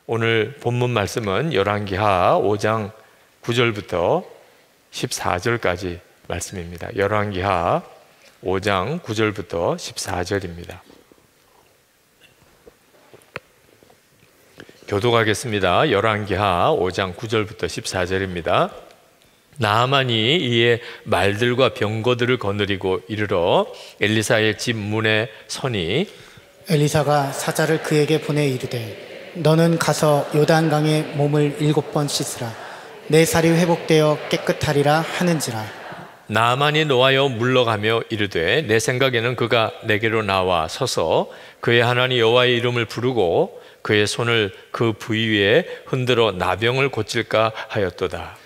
오늘 본문 말씀은 열왕기하 5장 9절부터 14절까지 말씀입니다. 열왕기하 5장 9절부터 14절입니다. 교독하겠습니다. 열왕기하 5장 9절부터 14절입니다. 나아만이 이에 말들과 병거들을 거느리고 이르러 엘리사의 집 문에 서니 엘리사가 사자를 그에게 보내 이르되 너는 가서 요단강에 몸을 7번 씻으라. 내 살이 회복되어 깨끗하리라 하는지라. 나아만이 노하여 물러가며 이르되 내 생각에는 그가 내게로 나와 서서 그의 하나님 여호와의 이름을 부르고 그의 손을 그 부위 위에 흔들어 나병을 고칠까 하였도다.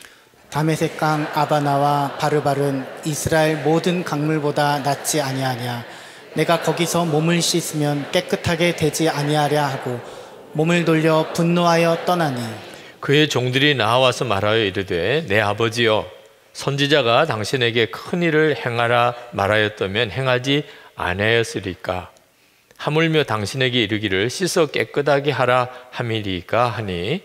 다메섹 강 아바나와 바르발은 이스라엘 모든 강물보다 낫지 아니하냐. 내가 거기서 몸을 씻으면 깨끗하게 되지 아니하랴 하고 몸을 돌려 분노하여 떠나니 그의 종들이 나와서 말하여 이르되 내 아버지여 선지자가 당신에게 큰 일을 행하라 말하였다면 행하지 아니하였으리까. 하물며 당신에게 이르기를 씻어 깨끗하게 하라 함이리까 하니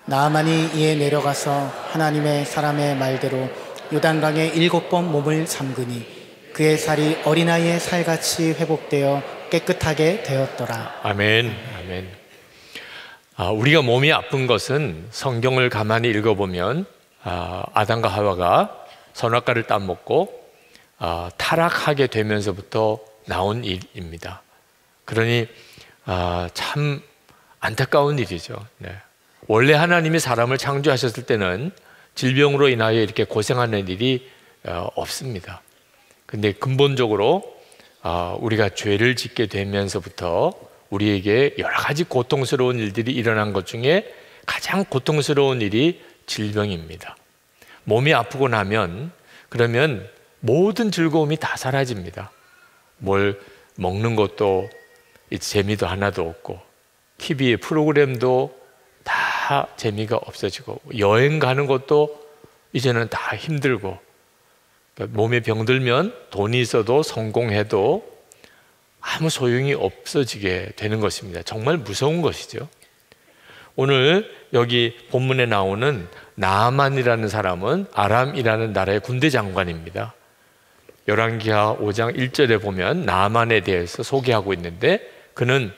나아만이 이에 내려가서 하나님의 사람의 말대로 요단강에 7번 몸을 잠그니 그의 살이 어린아이의 살같이 회복되어 깨끗하게 되었더라. 아멘. 아멘. 우리가 몸이 아픈 것은 성경을 가만히 읽어보면 아담과 하와가 선악과를 따먹고 타락하게 되면서부터 나온 일입니다. 그러니 참 안타까운 일이죠. 네. 원래 하나님이 사람을 창조하셨을 때는 질병으로 인하여 이렇게 고생하는 일이 없습니다. 근데 근본적으로 우리가 죄를 짓게 되면서부터 우리에게 여러 가지 고통스러운 일들이 일어난 것 중에 가장 고통스러운 일이 질병입니다. 몸이 아프고 나면 그러면 모든 즐거움이 다 사라집니다. 뭘 먹는 것도 재미도 하나도 없고 TV의 프로그램도 다 재미가 없어지고 여행 가는 것도 이제는 다 힘들고 몸에 병들면 돈이 있어도 성공해도 아무 소용이 없어지게 되는 것입니다. 정말 무서운 것이죠. 오늘 여기 본문에 나오는 나아만이라는 사람은 아람이라는 나라의 군대 장관입니다. 열왕기하 5장 1절에 보면 나아만에 대해서 소개하고 있는데 그는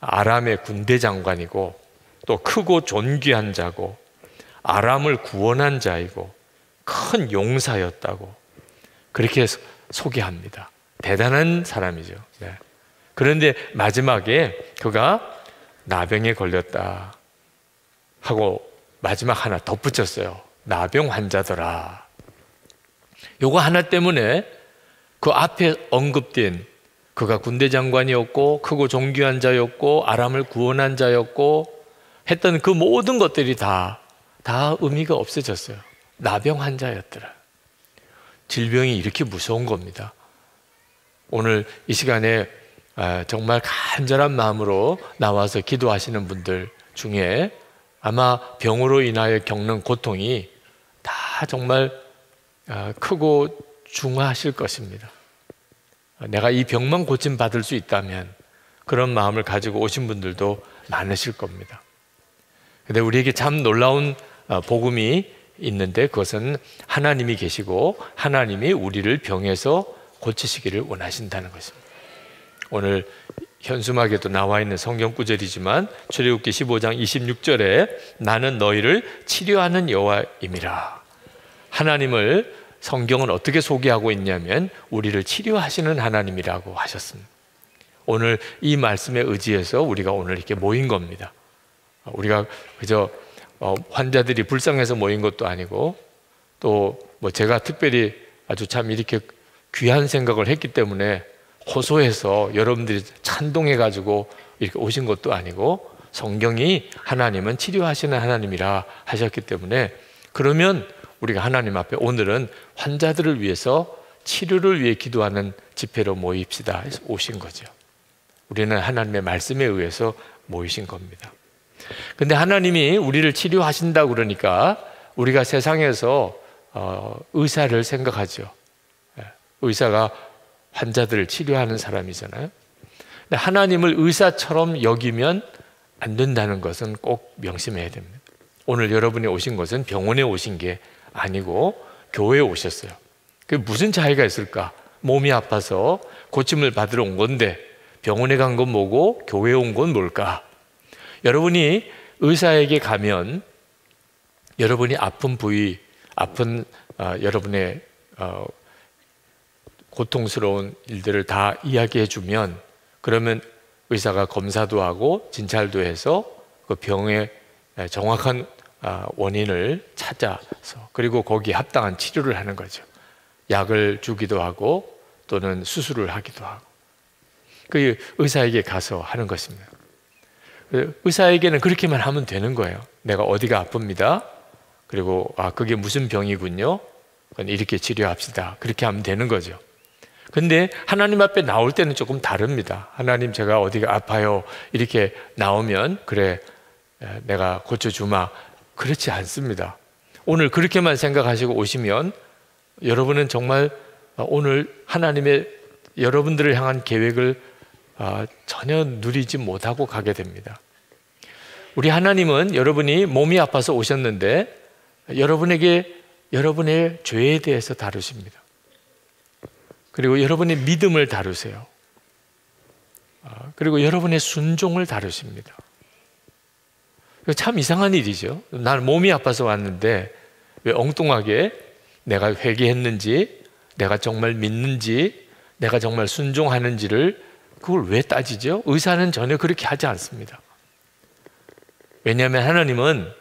아람의 군대 장관이고 또 크고 존귀한 자고 아람을 구원한 자이고 큰 용사였다고 그렇게 소개합니다. 대단한 사람이죠. 네. 그런데 마지막에 그가 나병에 걸렸다 하고 마지막 하나 덧붙였어요. 나병 환자더라. 요거 하나 때문에 그 앞에 언급된 그가 군대 장관이었고 크고 존귀한 자였고 아람을 구원한 자였고 했던 그 모든 것들이 다 의미가 없어졌어요. 나병 환자였더라. 질병이 이렇게 무서운 겁니다. 오늘 이 시간에 정말 간절한 마음으로 나와서 기도하시는 분들 중에 아마 병으로 인하여 겪는 고통이 다 정말 크고 중하실 것입니다. 내가 이 병만 고침받을 수 있다면 그런 마음을 가지고 오신 분들도 많으실 겁니다. 근데 우리에게 참 놀라운 복음이 있는데 그것은 하나님이 계시고 하나님이 우리를 병에서 고치시기를 원하신다는 것입니다. 오늘 현수막에도 나와 있는 성경 구절이지만 출애굽기 15장 26절에 나는 너희를 치료하는 여호와임이라. 하나님을 성경은 어떻게 소개하고 있냐면 우리를 치료하시는 하나님이라고 하셨습니다. 오늘 이 말씀에 의지해서 우리가 오늘 이렇게 모인 겁니다. 우리가 그저 환자들이 불쌍해서 모인 것도 아니고 또 뭐 제가 특별히 아주 참 이렇게 귀한 생각을 했기 때문에 호소해서 여러분들이 찬동해가지고 이렇게 오신 것도 아니고 성경이 하나님은 치료하시는 하나님이라 하셨기 때문에 그러면 우리가 하나님 앞에 오늘은 환자들을 위해서 치료를 위해 기도하는 집회로 모입시다 해서 오신 거죠. 우리는 하나님의 말씀에 의해서 모이신 겁니다. 근데 하나님이 우리를 치료하신다고 그러니까 우리가 세상에서 의사를 생각하죠. 의사가 환자들을 치료하는 사람이잖아요. 근데 하나님을 의사처럼 여기면 안 된다는 것은 꼭 명심해야 됩니다. 오늘 여러분이 오신 것은 병원에 오신 게 아니고 교회에 오셨어요. 그게 무슨 차이가 있을까? 몸이 아파서 고침을 받으러 온 건데 병원에 간 건 뭐고 교회에 온 건 뭘까? 여러분이 의사에게 가면 여러분이 아픈 부위, 여러분의 고통스러운 일들을 다 이야기해 주면 그러면 의사가 검사도 하고 진찰도 해서 그 병의 정확한 원인을 찾아서 그리고 거기에 합당한 치료를 하는 거죠. 약을 주기도 하고 또는 수술을 하기도 하고 그 의사에게 가서 하는 것입니다. 의사에게는 그렇게만 하면 되는 거예요. 내가 어디가 아픕니다. 그리고 그게 무슨 병이군요. 이렇게 치료합시다. 그렇게 하면 되는 거죠. 근데 하나님 앞에 나올 때는 조금 다릅니다. 하나님 제가 어디가 아파요. 이렇게 나오면 그래 내가 고쳐주마. 그렇지 않습니다. 오늘 그렇게만 생각하시고 오시면 여러분은 정말 오늘 하나님의 여러분들을 향한 계획을 전혀 누리지 못하고 가게 됩니다. 우리 하나님은 여러분이 몸이 아파서 오셨는데 여러분에게 여러분의 죄에 대해서 다루십니다. 그리고 여러분의 믿음을 다루세요. 그리고 여러분의 순종을 다루십니다. 참 이상한 일이죠. 난 몸이 아파서 왔는데 왜 엉뚱하게 내가 회개했는지, 내가 정말 믿는지, 내가 정말 순종하는지를 그걸 왜 따지죠? 의사는 전혀 그렇게 하지 않습니다. 왜냐하면 하나님은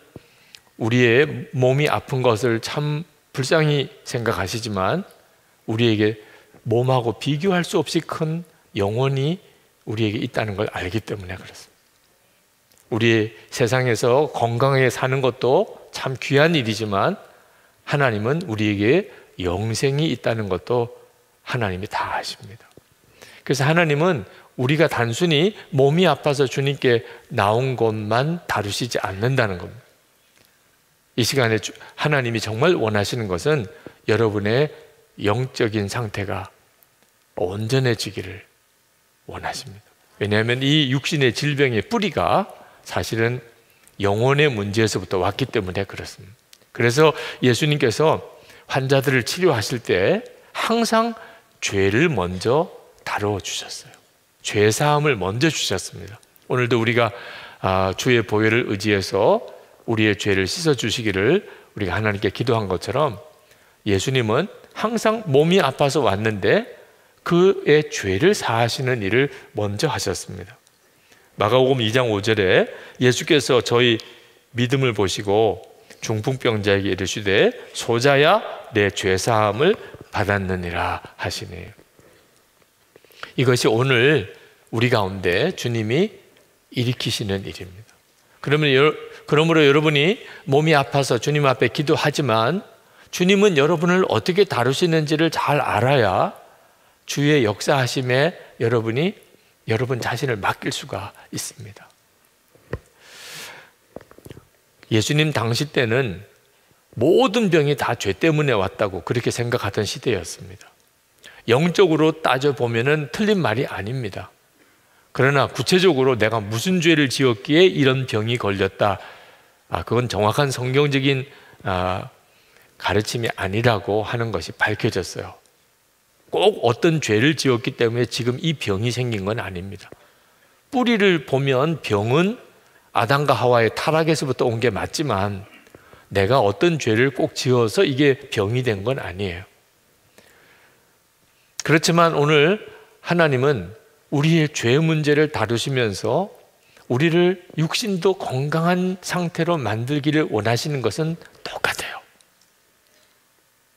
우리의 몸이 아픈 것을 참 불쌍히 생각하시지만 우리에게 몸하고 비교할 수 없이 큰 영혼이 우리에게 있다는 걸 알기 때문에 그렇습니다. 우리 세상에서 건강하게 사는 것도 참 귀한 일이지만 하나님은 우리에게 영생이 있다는 것도 하나님이 다 아십니다. 그래서 하나님은 우리가 단순히 몸이 아파서 주님께 나온 것만 다루시지 않는다는 겁니다. 이 시간에 하나님이 정말 원하시는 것은 여러분의 영적인 상태가 온전해지기를 원하십니다. 왜냐하면 이 육신의 질병의 뿌리가 사실은 영혼의 문제에서부터 왔기 때문에 그렇습니다. 그래서 예수님께서 환자들을 치료하실 때 항상 죄를 먼저 다루어 주셨어요. 죄 사함을 먼저 주셨습니다. 오늘도 우리가 주의 보혈을 의지해서 우리의 죄를 씻어 주시기를 우리가 하나님께 기도한 것처럼 예수님은 항상 몸이 아파서 왔는데 그의 죄를 사하시는 일을 먼저 하셨습니다. 마가복음 2장 5절에 예수께서 저희 믿음을 보시고 중풍병자에게 이르시되 소자야 내 죄사함을 받았느니라 하시네요. 이것이 오늘 우리 가운데 주님이 일으키시는 일입니다. 그러므로 여러분이 몸이 아파서 주님 앞에 기도하지만 주님은 여러분을 어떻게 다루시는지를 잘 알아야 주의 역사하심에 여러분이 여러분 자신을 맡길 수가 있습니다. 예수님 당시 때는 모든 병이 다 죄 때문에 왔다고 그렇게 생각하던 시대였습니다. 영적으로 따져보면 틀린 말이 아닙니다. 그러나 구체적으로 내가 무슨 죄를 지었기에 이런 병이 걸렸다. 그건 정확한 성경적인 가르침이 아니라고 하는 것이 밝혀졌어요. 꼭 어떤 죄를 지었기 때문에 지금 이 병이 생긴 건 아닙니다. 뿌리를 보면 병은 아담과 하와의 타락에서부터 온 게 맞지만 내가 어떤 죄를 꼭 지어서 이게 병이 된 건 아니에요. 그렇지만 오늘 하나님은 우리의 죄 문제를 다루시면서 우리를 육신도 건강한 상태로 만들기를 원하시는 것은 똑같아요.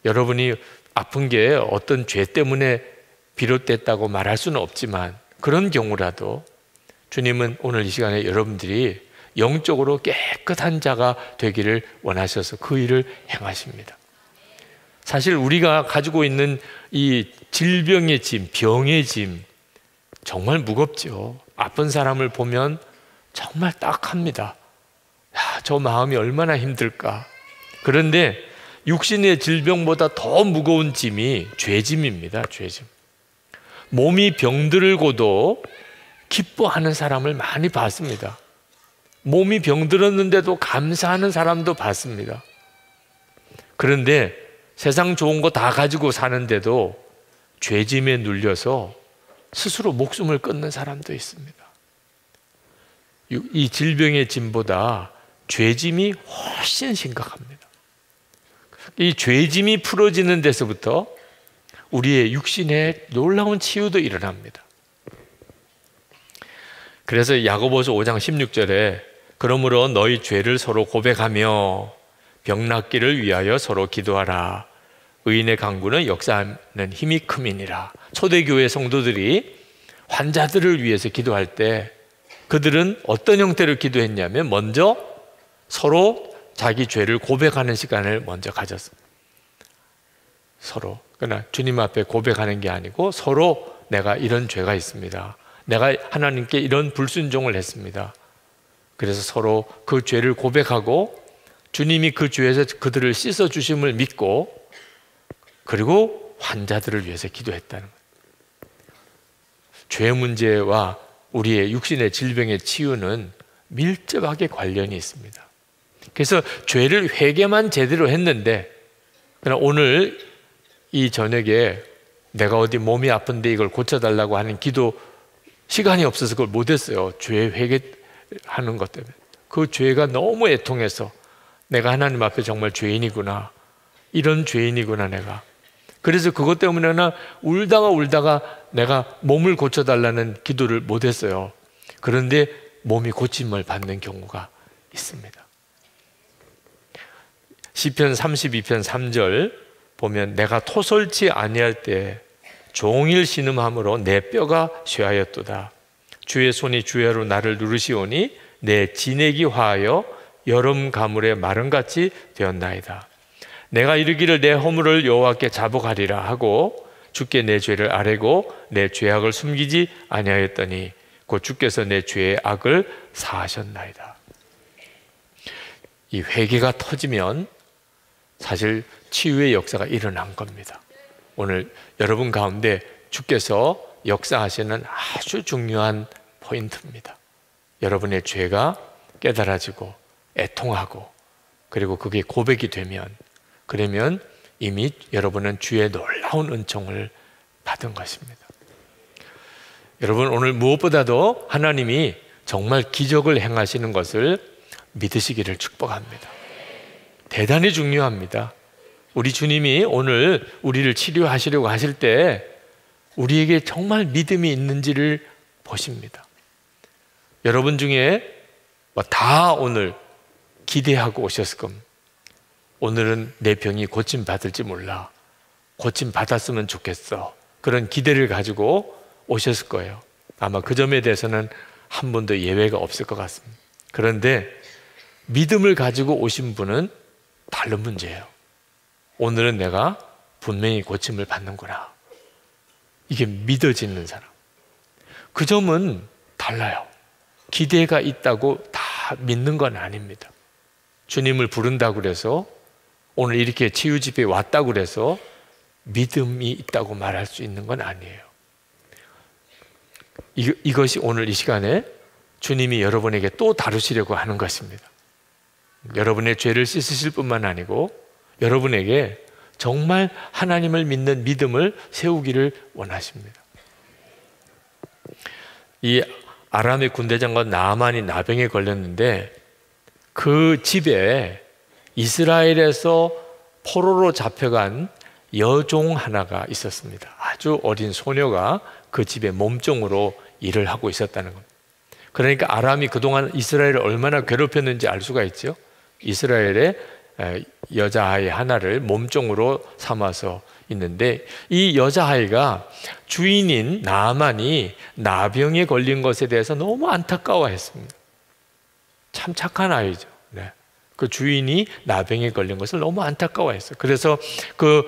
여러분이 아픈 게 어떤 죄 때문에 비롯됐다고 말할 수는 없지만 그런 경우라도 주님은 오늘 이 시간에 여러분들이 영적으로 깨끗한 자가 되기를 원하셔서 그 일을 행하십니다. 사실 우리가 가지고 있는 이 질병의 짐, 병의 짐 정말 무겁죠. 아픈 사람을 보면 정말 딱합니다. 저 마음이 얼마나 힘들까. 그런데 육신의 질병보다 더 무거운 짐이 죄짐입니다. 죄짐. 몸이 병들고도 기뻐하는 사람을 많이 봤습니다. 몸이 병들었는데도 감사하는 사람도 봤습니다. 그런데 세상 좋은 거 다 가지고 사는데도 죄짐에 눌려서 스스로 목숨을 끊는 사람도 있습니다. 이 질병의 짐보다 죄짐이 훨씬 심각합니다. 이 죄짐이 풀어지는 데서부터 우리의 육신에 놀라운 치유도 일어납니다. 그래서 야고보서 5장 16절에 그러므로 너희 죄를 서로 고백하며 병 낫기를 위하여 서로 기도하라. 의인의 강구는 역사하는 힘이 큼이니라. 초대교회 성도들이 환자들을 위해서 기도할 때 그들은 어떤 형태로 기도했냐면 먼저 서로 자기 죄를 고백하는 시간을 먼저 가졌습니다. 서로. 그러나 주님 앞에 고백하는 게 아니고 서로 내가 이런 죄가 있습니다. 내가 하나님께 이런 불순종을 했습니다. 그래서 서로 그 죄를 고백하고 주님이 그 죄에서 그들을 씻어주심을 믿고 그리고 환자들을 위해서 기도했다는 거예요. 죄 문제와 우리의 육신의 질병의 치유는 밀접하게 관련이 있습니다. 그래서 죄를 회개만 제대로 했는데 그러나 오늘 이 저녁에 내가 어디 몸이 아픈데 이걸 고쳐달라고 하는 기도 시간이 없어서 그걸 못했어요. 죄 회개하는 것 때문에. 그 죄가 너무 애통해서 내가 하나님 앞에 정말 죄인이구나. 이런 죄인이구나 내가. 그래서 그것 때문에 나 울다가 내가 몸을 고쳐달라는 기도를 못했어요. 그런데 몸이 고침을 받는 경우가 있습니다. 시편 32편 3절 보면 내가 토설치 아니할 때 종일 신음함으로 내 뼈가 쇠하였도다. 주의 손이 주야로 나를 누르시오니 내 진액이 화하여 여름 가물의 마름같이 되었나이다. 내가 이르기를 내 허물을 여호와께 자복하리라 하고 주께 내 죄를 아뢰고 내 죄악을 숨기지 아니하였더니 곧 주께서 내 죄의 악을 사하셨나이다. 이 회개가 터지면 사실 치유의 역사가 일어난 겁니다. 오늘 여러분 가운데 주께서 역사하시는 아주 중요한 포인트입니다. 여러분의 죄가 깨달아지고 애통하고 그리고 그게 고백이 되면 그러면 이미 여러분은 주의 놀라운 은총을 받은 것입니다. 여러분 오늘 무엇보다도 하나님이 정말 기적을 행하시는 것을 믿으시기를 축복합니다. 대단히 중요합니다. 우리 주님이 오늘 우리를 치료하시려고 하실 때 우리에게 정말 믿음이 있는지를 보십니다. 여러분 중에 다 오늘 기대하고 오셨을 겁니다. 오늘은 내 병이 고침 받을지 몰라. 고침 받았으면 좋겠어. 그런 기대를 가지고 오셨을 거예요. 아마 그 점에 대해서는 한 번도 예외가 없을 것 같습니다. 그런데 믿음을 가지고 오신 분은 다른 문제예요. 오늘은 내가 분명히 고침을 받는구나. 이게 믿어지는 사람. 그 점은 달라요. 기대가 있다고 다 믿는 건 아닙니다. 주님을 부른다고 그래서 오늘 이렇게 치유 집회에 왔다고 그래서 믿음이 있다고 말할 수 있는 건 아니에요. 이것이 오늘 이 시간에 주님이 여러분에게 또 다루시려고 하는 것입니다. 여러분의 죄를 씻으실 뿐만 아니고 여러분에게 정말 하나님을 믿는 믿음을 세우기를 원하십니다. 이 아람의 군대장관 나아만이 나병에 걸렸는데 그 집에 이스라엘에서 포로로 잡혀간 여종 하나가 있었습니다. 아주 어린 소녀가 그 집에 몸종으로 일을 하고 있었다는 겁니다. 그러니까 아람이 그동안 이스라엘을 얼마나 괴롭혔는지 알 수가 있죠. 이스라엘의 여자아이 하나를 몸종으로 삼아서 있는데 이 여자아이가 주인인 나아만이 나병에 걸린 것에 대해서 너무 안타까워했습니다. 참 착한 아이죠. 네. 그 주인이 나병에 걸린 것을 너무 안타까워했어요. 그래서 그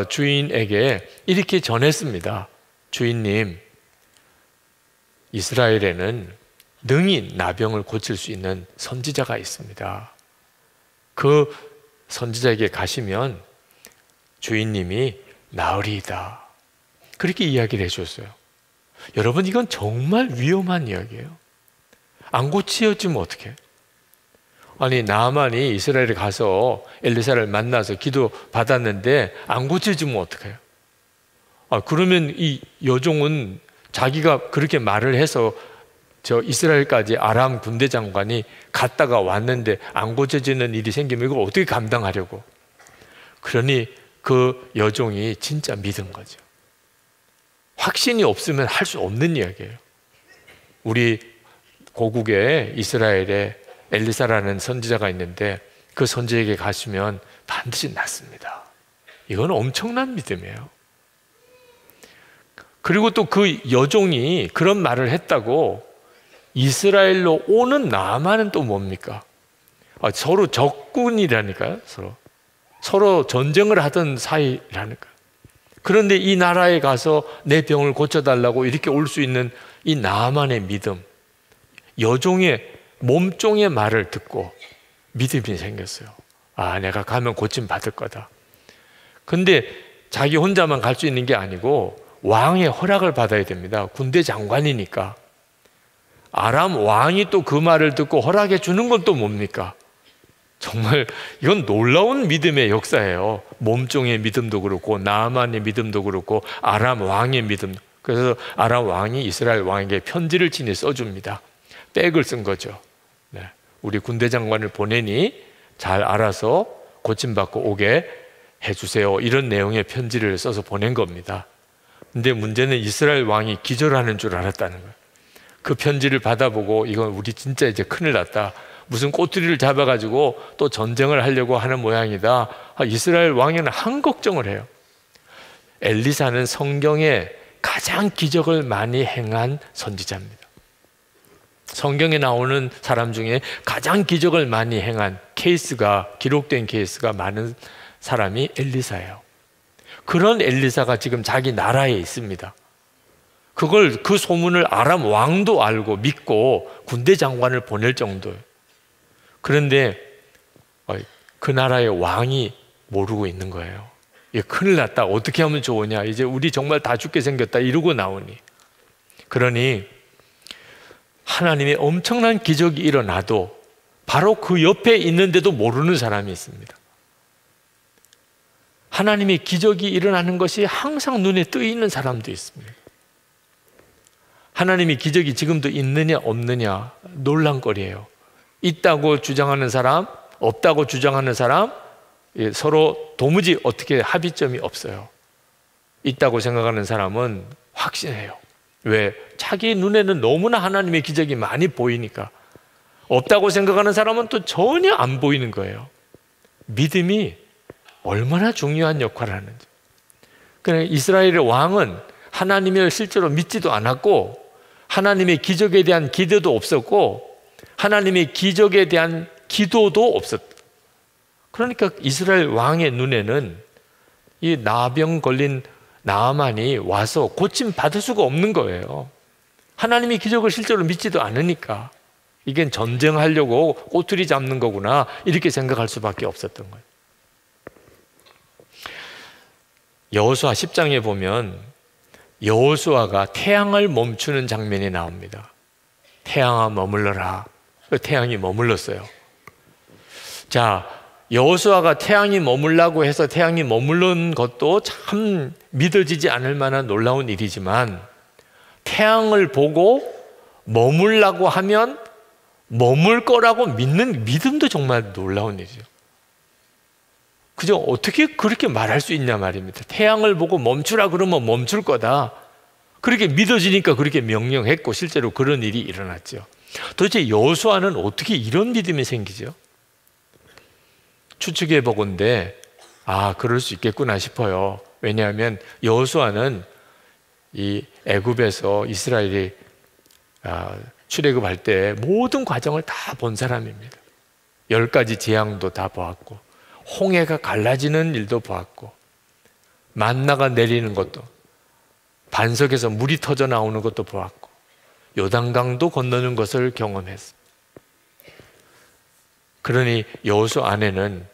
주인에게 이렇게 전했습니다. 주인님, 이스라엘에는 능히 나병을 고칠 수 있는 선지자가 있습니다. 그 선지자에게 가시면 주인님이 나으리이다. 그렇게 이야기를 해줬어요. 여러분 이건 정말 위험한 이야기예요. 안 고치어지면 어떡해? 아니 나아만이 이스라엘에 가서 엘리사를 만나서 기도 받았는데 안 고쳐지면 어떡해요? 그러면 이 여종은 자기가 그렇게 말을 해서 저 이스라엘까지 아람 군대 장관이 갔다가 왔는데 안 고쳐지는 일이 생기면 이걸 어떻게 감당하려고? 그러니 그 여종이 진짜 믿은 거죠. 확신이 없으면 할 수 없는 이야기예요. 우리 고국에 이스라엘에 엘리사라는 선지자가 있는데 그 선지에게 가시면 반드시 낫습니다. 이건 엄청난 믿음이에요. 그리고 또 그 여종이 그런 말을 했다고 이스라엘로 오는 나아만은 또 뭡니까? 서로 적군이라니까요. 서로 전쟁을 하던 사이라니까요. 그런데 이 나라에 가서 내 병을 고쳐달라고 이렇게 올 수 있는 이 나아만의 믿음, 여종의 몸종의 말을 듣고 믿음이 생겼어요. 내가 가면 고침 받을 거다. 근데 자기 혼자만 갈 수 있는 게 아니고 왕의 허락을 받아야 됩니다. 군대 장관이니까. 아람 왕이 또 그 말을 듣고 허락해 주는 건 또 뭡니까? 정말 이건 놀라운 믿음의 역사예요. 몸종의 믿음도 그렇고 나아만의 믿음도 그렇고 아람 왕의 믿음. 그래서 아람 왕이 이스라엘 왕에게 편지를 친히 써줍니다. 백을 쓴 거죠. 네. 우리 군대 장관을 보내니 잘 알아서 고침받고 오게 해주세요. 이런 내용의 편지를 써서 보낸 겁니다. 근데 문제는 이스라엘 왕이 기절하는 줄 알았다는 거예요. 그 편지를 받아보고 이건 우리 진짜 이제 큰일 났다. 무슨 꼬투리를 잡아가지고 또 전쟁을 하려고 하는 모양이다. 이스라엘 왕에는 한 걱정을 해요. 엘리사는 성경에 가장 기적을 많이 행한 선지자입니다. 성경에 나오는 사람 중에 가장 기적을 많이 행한 기록된 케이스가 많은 사람이 엘리사예요. 그런 엘리사가 지금 자기 나라에 있습니다. 그 소문을 아람 왕도 알고 믿고 군대 장관을 보낼 정도예요. 그런데 그 나라의 왕이 모르고 있는 거예요. 큰일 났다. 어떻게 하면 좋으냐. 이제 우리 정말 다 죽게 생겼다. 이러고 나오니. 그러니 하나님의 엄청난 기적이 일어나도 바로 그 옆에 있는데도 모르는 사람이 있습니다. 하나님의 기적이 일어나는 것이 항상 눈에 뜨이는 사람도 있습니다. 하나님의 기적이 지금도 있느냐 없느냐 논란거리예요. 있다고 주장하는 사람, 없다고 주장하는 사람, 서로 도무지 어떻게 합의점이 없어요. 있다고 생각하는 사람은 확신해요. 왜? 자기 눈에는 너무나 하나님의 기적이 많이 보이니까. 없다고 생각하는 사람은 또 전혀 안 보이는 거예요. 믿음이 얼마나 중요한 역할을 하는지. 그러니까 이스라엘의 왕은 하나님을 실제로 믿지도 않았고 하나님의 기적에 대한 기대도 없었고 하나님의 기적에 대한 기도도 없었다. 그러니까 이스라엘 왕의 눈에는 이 나병 걸린 나아만이 와서 고침 받을 수가 없는 거예요. 하나님의 기적을 실제로 믿지도 않으니까 이게 전쟁하려고 꼬투리 잡는 거구나 이렇게 생각할 수밖에 없었던 거예요. 여호수아 10장에 보면 여호수아가 태양을 멈추는 장면이 나옵니다. 태양아 머물러라. 태양이 머물렀어요. 자, 여호수아가 태양이 머물라고 해서 태양이 머물른 것도 참 믿어지지 않을 만한 놀라운 일이지만 태양을 보고 머물라고 하면 머물 거라고 믿는 믿음도 정말 놀라운 일이죠. 그죠? 어떻게 그렇게 말할 수 있냐 말입니다. 태양을 보고 멈추라 그러면 멈출 거다. 그렇게 믿어지니까 그렇게 명령했고 실제로 그런 일이 일어났죠. 도대체 여호수아는 어떻게 이런 믿음이 생기죠? 추측해 보건대 그럴 수 있겠구나 싶어요. 왜냐하면 여호수아는 이 애굽에서 이스라엘이 출애굽할 때 모든 과정을 다 본 사람입니다. 10가지 재앙도 다 보았고 홍해가 갈라지는 일도 보았고 만나가 내리는 것도 반석에서 물이 터져 나오는 것도 보았고 요단강도 건너는 것을 경험했어. 그러니 여호수아 안에는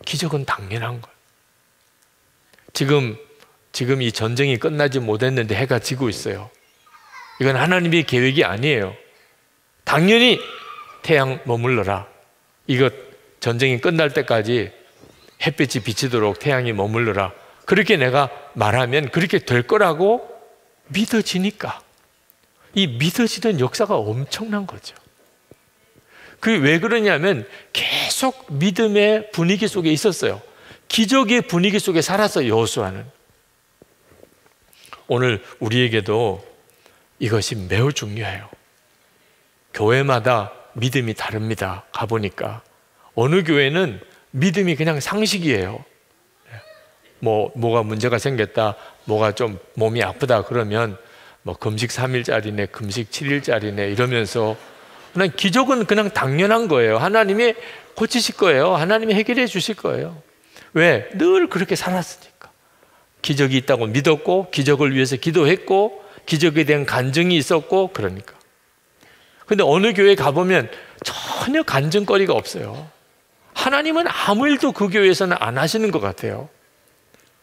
기적은 당연한 거예요. 지금 이 전쟁이 끝나지 못했는데 해가 지고 있어요. 이건 하나님의 계획이 아니에요. 당연히 태양 머물러라. 이것 전쟁이 끝날 때까지 햇빛이 비치도록 태양이 머물러라. 그렇게 내가 말하면 그렇게 될 거라고 믿어지니까. 이 믿어지는 역사가 엄청난 거죠. 그게 왜 그러냐면 계속 믿음의 분위기 속에 있었어요. 기적의 분위기 속에 살았어요, 여호수아는. 오늘 우리에게도 이것이 매우 중요해요. 교회마다 믿음이 다릅니다. 가보니까 어느 교회는 믿음이 그냥 상식이에요. 뭐가 문제가 생겼다, 뭐가 좀 몸이 아프다 그러면 뭐 금식 3일짜리네, 금식 7일짜리네 이러면서 그냥 기적은 그냥 당연한 거예요. 하나님이 고치실 거예요. 하나님이 해결해 주실 거예요. 왜? 늘 그렇게 살았으니까. 기적이 있다고 믿었고, 기적을 위해서 기도했고, 기적에 대한 간증이 있었고, 그러니까. 근데 어느 교회 가보면 전혀 간증거리가 없어요. 하나님은 아무 일도 그 교회에서는 안 하시는 것 같아요.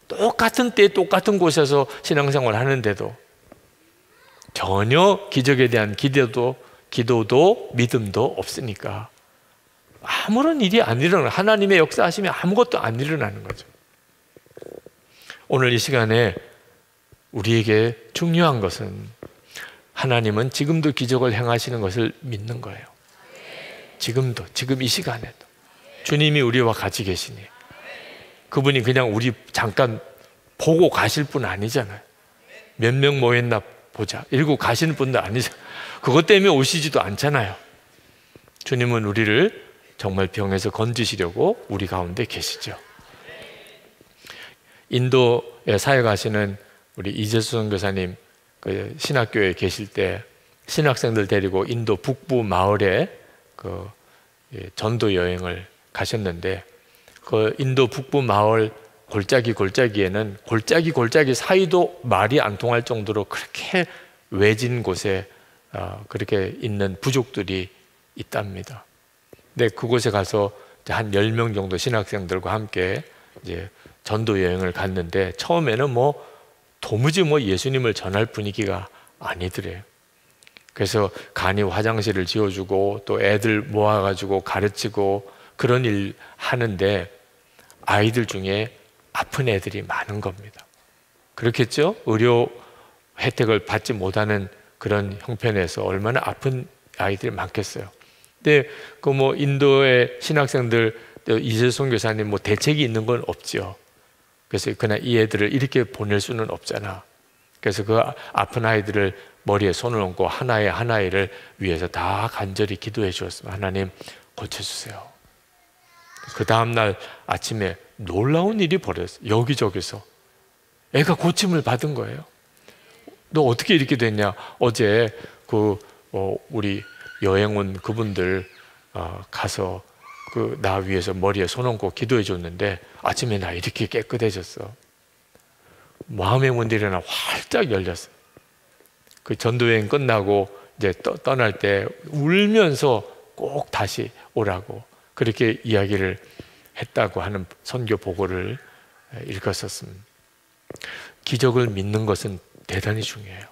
똑같은 때 똑같은 곳에서 신앙생활 하는데도 전혀 기적에 대한 기도도 믿음도 없으니까 아무런 일이 안 일어나요. 하나님의 역사하시면 아무것도 안 일어나는 거죠. 오늘 이 시간에 우리에게 중요한 것은 하나님은 지금도 기적을 행하시는 것을 믿는 거예요. 지금도, 지금 이 시간에도 주님이 우리와 같이 계시니 그분이 그냥 우리 잠깐 보고 가실 분 아니잖아요. 몇 명 모였나 보자 이러고 가시는 분도 아니잖아요. 그것 때문에 오시지도 않잖아요. 주님은 우리를 정말 병에서 건지시려고 우리 가운데 계시죠. 인도에 사역하시는 우리 이재수 선교사님 그 신학교에 계실 때 신학생들 데리고 인도 북부 마을에 그 전도 여행을 가셨는데 그 인도 북부 마을 골짜기에는 골짜기 사이도 말이 안 통할 정도로 그렇게 외진 곳에 그렇게 있는 부족들이 있답니다. 근데 그곳에 가서 한 10명 정도 신학생들과 함께 이제 전도 여행을 갔는데 처음에는 도무지 예수님을 전할 분위기가 아니더래요. 그래서 간이 화장실을 지어주고 또 애들 모아가지고 가르치고 그런 일 하는데 아이들 중에 아픈 애들이 많은 겁니다. 그렇겠죠? 의료 혜택을 받지 못하는 그런 형편에서 얼마나 아픈 아이들이 많겠어요. 근데 인도의 신학생들 이재송 교사님 대책이 있는 건 없죠. 그래서 그냥 이 애들을 이렇게 보낼 수는 없잖아. 그래서 그 아픈 아이들을 머리에 손을 얹고 하나를 위해서 다 간절히 기도해 주었습니다. 하나님 고쳐주세요. 그 다음날 아침에 놀라운 일이 벌어졌어요. 여기저기서 애가 고침을 받은 거예요. 너 어떻게 이렇게 됐냐? 어제 우리 여행 온 그분들 가서 나 위해서 머리에 손 얹고 기도해 줬는데 아침에 나 이렇게 깨끗해졌어. 마음의 문들이 하나 활짝 열렸어요. 그 전도여행 끝나고 이제 떠날 때 울면서 꼭 다시 오라고 그렇게 이야기를 했다고 하는 선교 보고를 읽었었습니다. 기적을 믿는 것은 대단히 중요해요.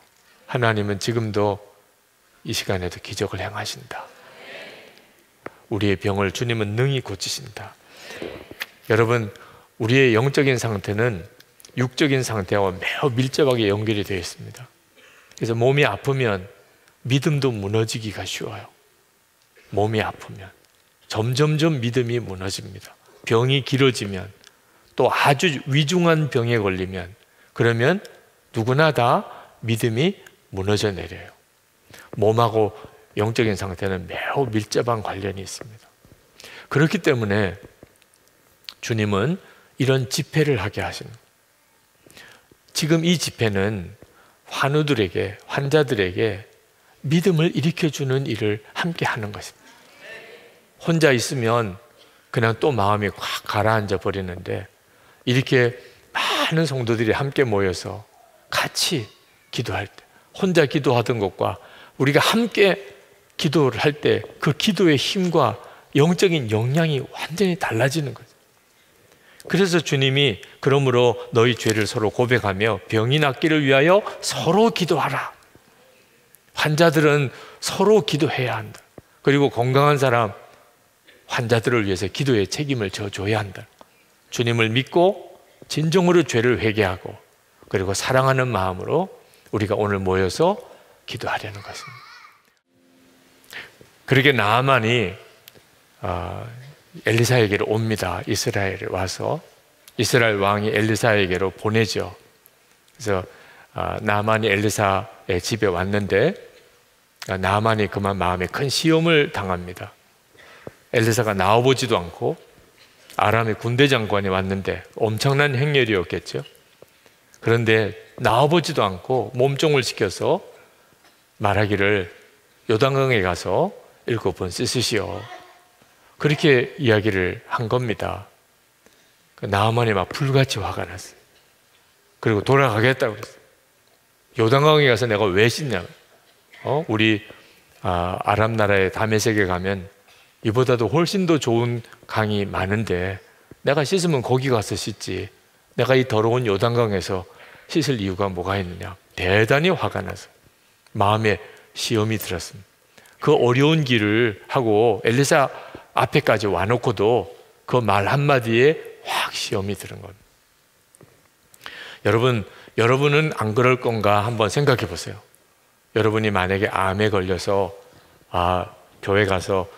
하나님은 지금도 이 시간에도 기적을 행하신다. 우리의 병을 주님은 능히 고치신다. 여러분, 우리의 영적인 상태는 육적인 상태와 매우 밀접하게 연결이 되어 있습니다. 그래서 몸이 아프면 믿음도 무너지기가 쉬워요. 몸이 아프면 점점점 믿음이 무너집니다. 병이 길어지면 또 아주 위중한 병에 걸리면 그러면 누구나 다 믿음이 무너져 내려요. 몸하고 영적인 상태는 매우 밀접한 관련이 있습니다. 그렇기 때문에 주님은 이런 집회를 하게 하십니다. 지금 이 집회는 환자들에게 믿음을 일으켜주는 일을 함께 하는 것입니다. 혼자 있으면 그냥 또 마음이 확 가라앉아 버리는데 이렇게 많은 성도들이 함께 모여서 같이 기도할 때 혼자 기도하던 것과 우리가 함께 기도를 할 때 그 기도의 힘과 영적인 역량이 완전히 달라지는 거죠. 그래서 주님이 그러므로 너희 죄를 서로 고백하며 병이 낫기를 위하여 서로 기도하라. 환자들은 서로 기도해야 한다. 그리고 건강한 사람 환자들을 위해서 기도의 책임을 져줘야 한다. 주님을 믿고 진정으로 죄를 회개하고 그리고 사랑하는 마음으로 우리가 오늘 모여서 기도하려는 것입니다. 그렇게 나아만이 엘리사에게로 옵니다. 이스라엘에 와서 이스라엘 왕이 엘리사에게로 보내죠. 그래서 나아만이 엘리사의 집에 왔는데 나아만이 그만 마음에 큰 시험을 당합니다. 엘리사가 나와보지도 않고 아람의 군대 장관이 왔는데 엄청난 행렬이었겠죠. 그런데 나와보지도 않고 몸종을 시켜서 말하기를 요단강에 가서 7번 씻으시오. 그렇게 이야기를 한 겁니다. 나아만이 막 불같이 화가 났어요. 그리고 돌아가겠다고 그랬어요. 요단강에 가서 내가 왜 씻냐? 우리 아람 나라의 다메섹에 가면 이보다도 훨씬 더 좋은 강이 많은데 내가 씻으면 거기 가서 씻지. 내가 이 더러운 요단강에서 씻을 이유가 뭐가 있느냐? 대단히 화가 나서 마음에 시험이 들었습니다. 그 어려운 길을 하고 엘리사 앞에까지 와놓고도 그 말 한마디에 확 시험이 들은 겁니다. 여러분은 안 그럴 건가 한번 생각해 보세요. 여러분이 만약에 암에 걸려서 교회 가서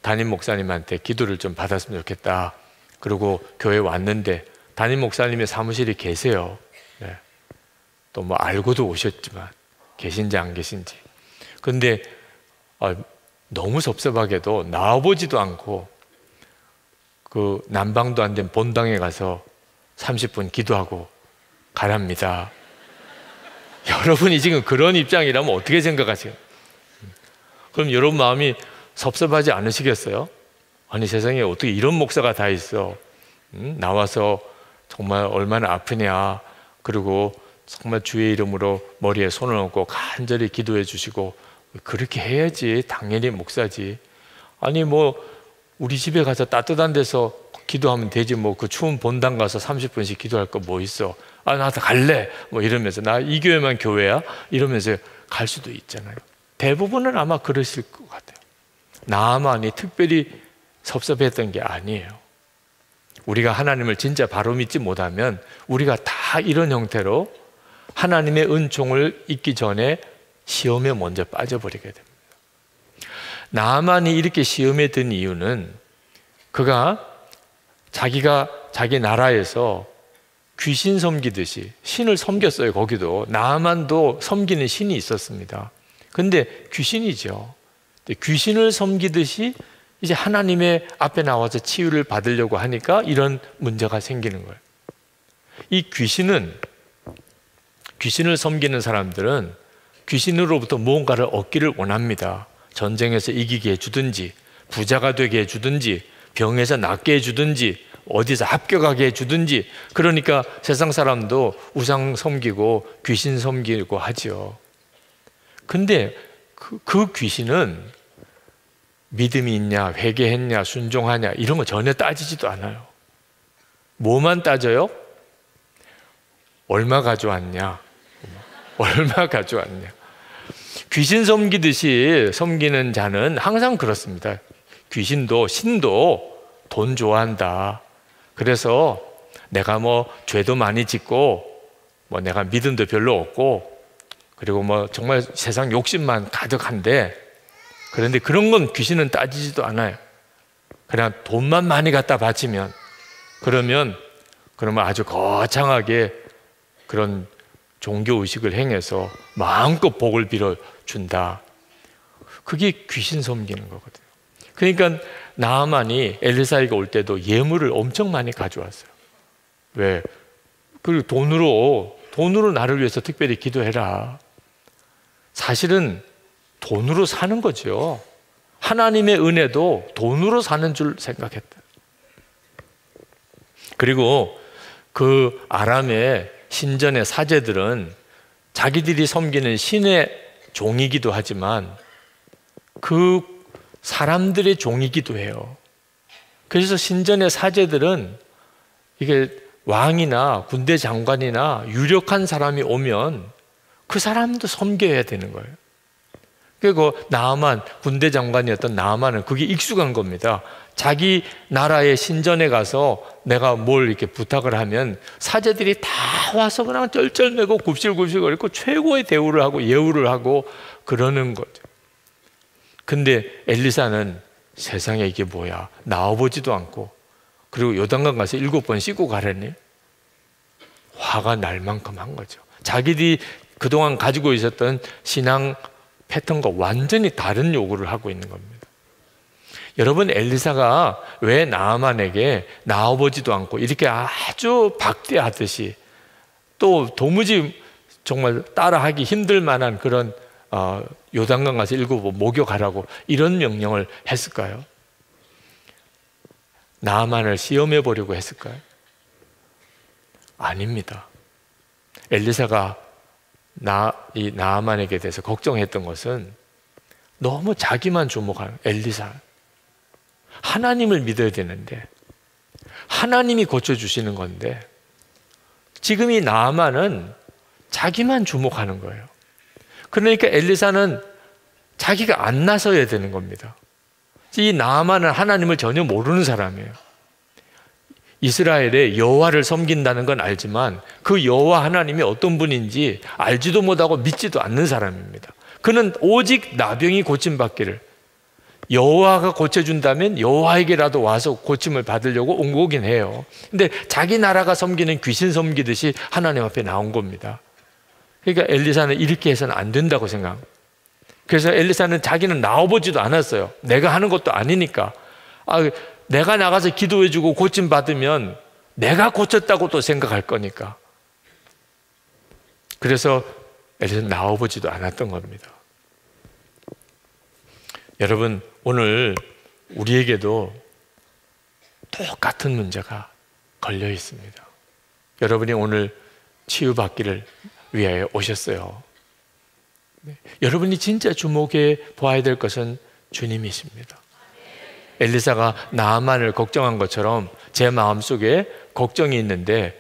담임 목사님한테 기도를 좀 받았으면 좋겠다. 그리고 교회 왔는데 담임 목사님의 사무실이 계세요. 네. 또 뭐 알고도 오셨지만 계신지 안 계신지. 근데 너무 섭섭하게도 나와보지도 않고 그 난방도 안 된 본당에 가서 30분 기도하고 가랍니다. 여러분이 지금 그런 입장이라면 어떻게 생각하세요? 그럼 여러분 마음이 섭섭하지 않으시겠어요? 아니 세상에 어떻게 이런 목사가 다 있어? 나와서 정말 얼마나 아프냐. 그리고 정말 주의 이름으로 머리에 손을 얹고 간절히 기도해 주시고 그렇게 해야지. 당연히 목사지. 아니 뭐 우리 집에 가서 따뜻한 데서 기도하면 되지. 뭐 그 추운 본당 가서 30분씩 기도할 거 뭐 있어. 나 갈래. 뭐 이러면서 나 이 교회만 교회야? 이러면서 갈 수도 있잖아요. 대부분은 아마 그러실 것 같아요. 나아만이 특별히 섭섭했던 게 아니에요. 우리가 하나님을 진짜 바로 믿지 못하면 우리가 다 이런 형태로 하나님의 은총을 잊기 전에 시험에 먼저 빠져버리게 됩니다. 나아만이 이렇게 시험에 든 이유는 그가 자기가 자기 나라에서 귀신 섬기듯이 신을 섬겼어요. 거기도 나아만도 섬기는 신이 있었습니다. 근데 귀신이죠. 귀신을 섬기듯이 이제 하나님의 앞에 나와서 치유를 받으려고 하니까 이런 문제가 생기는 거예요. 이 귀신을 섬기는 사람들은 귀신으로부터 무언가를 얻기를 원합니다. 전쟁에서 이기게 해주든지 부자가 되게 해주든지 병에서 낫게 해주든지 어디서 합격하게 해주든지. 그러니까 세상 사람도 우상 섬기고 귀신 섬기고 하죠. 근데 그 귀신은 믿음이 있냐, 회개했냐, 순종하냐 이런 거 전혀 따지지도 않아요. 뭐만 따져요? 얼마 가져왔냐, 얼마 가져왔냐. 귀신 섬기듯이 섬기는 자는 항상 그렇습니다. 귀신도 신도 돈 좋아한다. 그래서 내가 뭐 죄도 많이 짓고 뭐 내가 믿음도 별로 없고 그리고 뭐 정말 세상 욕심만 가득한데, 그런데 그런 건 귀신은 따지지도 않아요. 그냥 돈만 많이 갖다 바치면 그러면 아주 거창하게 그런 종교의식을 행해서 마음껏 복을 빌어준다. 그게 귀신 섬기는 거거든요. 그러니까 나아만이 엘리사에게 올 때도 예물을 엄청 많이 가져왔어요. 왜? 그리고 돈으로 나를 위해서 특별히 기도해라. 사실은 돈으로 사는 거죠. 하나님의 은혜도 돈으로 사는 줄 생각했다. 그리고 그 아람의 신전의 사제들은 자기들이 섬기는 신의 종이기도 하지만 그 사람들의 종이기도 해요. 그래서 신전의 사제들은 이게 왕이나 군대 장관이나 유력한 사람이 오면 그 사람도 섬겨야 되는 거예요. 그리고 나아만, 군대 장관이었던 나아만은 그게 익숙한 겁니다. 자기 나라의 신전에 가서 내가 뭘 이렇게 부탁을 하면 사제들이 다 와서 그냥 쩔쩔매고 굽실굽실거리고 최고의 대우를 하고 예우를 하고 그러는 거죠. 근데 엘리사는 세상에 이게 뭐야, 나와보지도 않고, 그리고 요단강 가서 7번 씻고 가라니. 화가 날 만큼 한 거죠. 자기들이 그동안 가지고 있었던 신앙 패턴과 완전히 다른 요구를 하고 있는 겁니다. 여러분, 엘리사가 왜 나아만에게 나와보지도 않고 이렇게 아주 박대하듯이, 또 도무지 정말 따라하기 힘들 만한 그런 요단강 가서 7번 목욕하라고 이런 명령을 했을까요? 나아만을 시험해 보려고 했을까요? 아닙니다. 엘리사가 이 나아만에게 대해서 걱정했던 것은 너무 자기만 주목하는, 엘리사 하나님을 믿어야 되는데, 하나님이 고쳐주시는 건데 지금 이 나아만은 자기만 주목하는 거예요. 그러니까 엘리사는 자기가 안 나서야 되는 겁니다. 이 나아만은 하나님을 전혀 모르는 사람이에요. 이스라엘의 여호와를 섬긴다는 건 알지만 그 여호와 하나님이 어떤 분인지 알지도 못하고 믿지도 않는 사람입니다. 그는 오직 나병이 고침받기를, 여호와가 고쳐준다면 여호와에게라도 와서 고침을 받으려고 온 거긴 해요. 근데 자기 나라가 섬기는 귀신 섬기듯이 하나님 앞에 나온 겁니다. 그러니까 엘리사는 이렇게 해서는 안 된다고 생각합니다. 그래서 엘리사는 자기는 나와보지도 않았어요. 내가 하는 것도 아니니까. 내가 나가서 기도해주고 고침받으면 내가 고쳤다고 또 생각할 거니까. 그래서 엘리사는 나와보지도 않았던 겁니다. 여러분, 오늘 우리에게도 똑같은 문제가 걸려 있습니다. 여러분이 오늘 치유받기를 위하여 오셨어요. 여러분이 진짜 주목해 보아야 될 것은 주님이십니다. 엘리사가 나아만을 걱정한 것처럼 제 마음속에 걱정이 있는데,